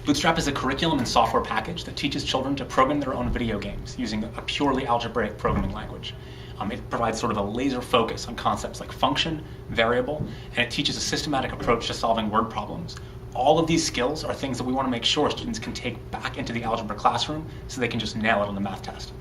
Bootstrap is a curriculum and software package that teaches children to program their own video games using a purely algebraic programming language. It provides sort of a laser focus on concepts like function, variable, and it teaches a systematic approach to solving word problems. All of these skills are things that we want to make sure students can take back into the algebra classroom so they can just nail it on the math test.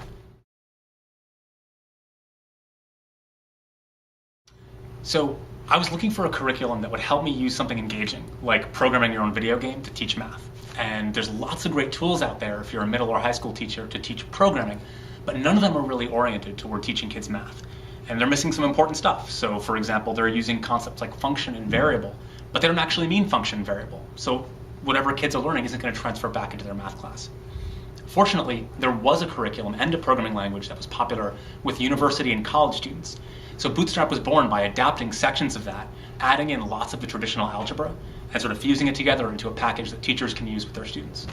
So I was looking for a curriculum that would help me use something engaging, like programming your own video game to teach math. And there's lots of great tools out there if you're a middle or high school teacher to teach programming, but none of them are really oriented toward teaching kids math. And they're missing some important stuff. So for example, they're using concepts like function and variable, but they don't actually mean function and variable. So whatever kids are learning isn't going to transfer back into their math class. Fortunately, there was a curriculum and a programming language that was popular with university and college students. So Bootstrap was born by adapting sections of that, adding in lots of the traditional algebra, and sort of fusing it together into a package that teachers can use with their students.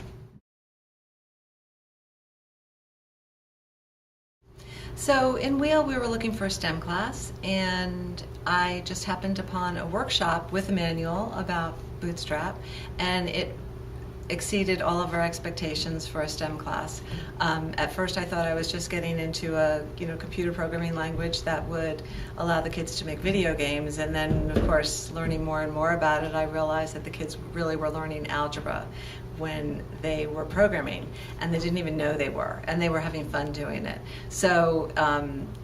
So in Wheel, we were looking for a STEM class, and I just happened upon a workshop with Emmanuel about Bootstrap, and it exceeded all of our expectations for a STEM class. At first I thought I was just getting into a computer programming language that would allow the kids to make video games, and then of course learning more and more about it, I realized that the kids really were learning algebra when they were programming, and they didn't even know they were, and they were having fun doing it. So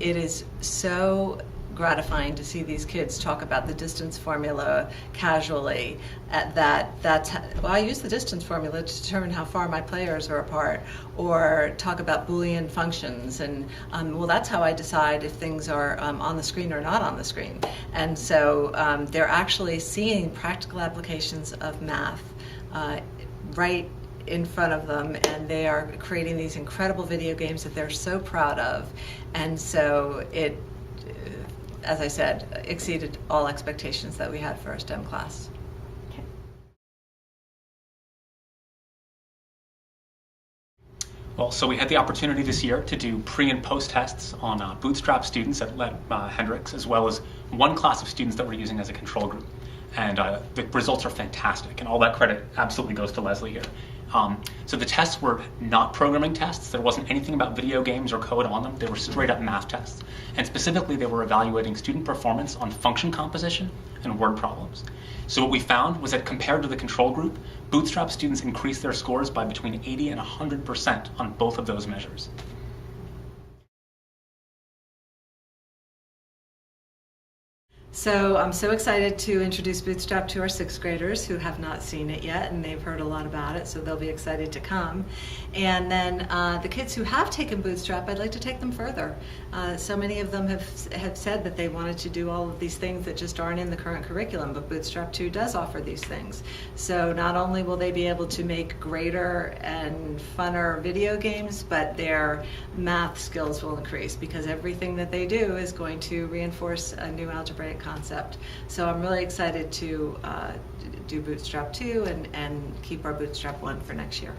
it is so gratifying to see these kids talk about the distance formula casually. I use the distance formula to determine how far my players are apart, or talk about Boolean functions, and well, that's how I decide if things are on the screen or not on the screen. And so they're actually seeing practical applications of math right in front of them, and they are creating these incredible video games that they're so proud of. And so it, as I said, exceeded all expectations that we had for a STEM class. Well, so we had the opportunity this year to do pre and post tests on Bootstrap students at Hendricks, as well as one class of students that we're using as a control group. And the results are fantastic, and all that credit absolutely goes to Leslie here. So the tests were not programming tests. There wasn't anything about video games or code on them. They were straight up math tests. And specifically, they were evaluating student performance on function composition and word problems. So what we found was that compared to the control group, Bootstrap students increased their scores by between 80 and 100% on both of those measures. So I'm so excited to introduce Bootstrap to our 6th graders who have not seen it yet, and they've heard a lot about it, so they'll be excited to come. And then the kids who have taken Bootstrap, I'd like to take them further. So many of them have said that they wanted to do all of these things that just aren't in the current curriculum, but Bootstrap 2 does offer these things. So not only will they be able to make greater and funner video games, but their math skills will increase, because everything that they do is going to reinforce a new algebraic concept. So I'm really excited to do Bootstrap 2 and keep our Bootstrap 1 for next year.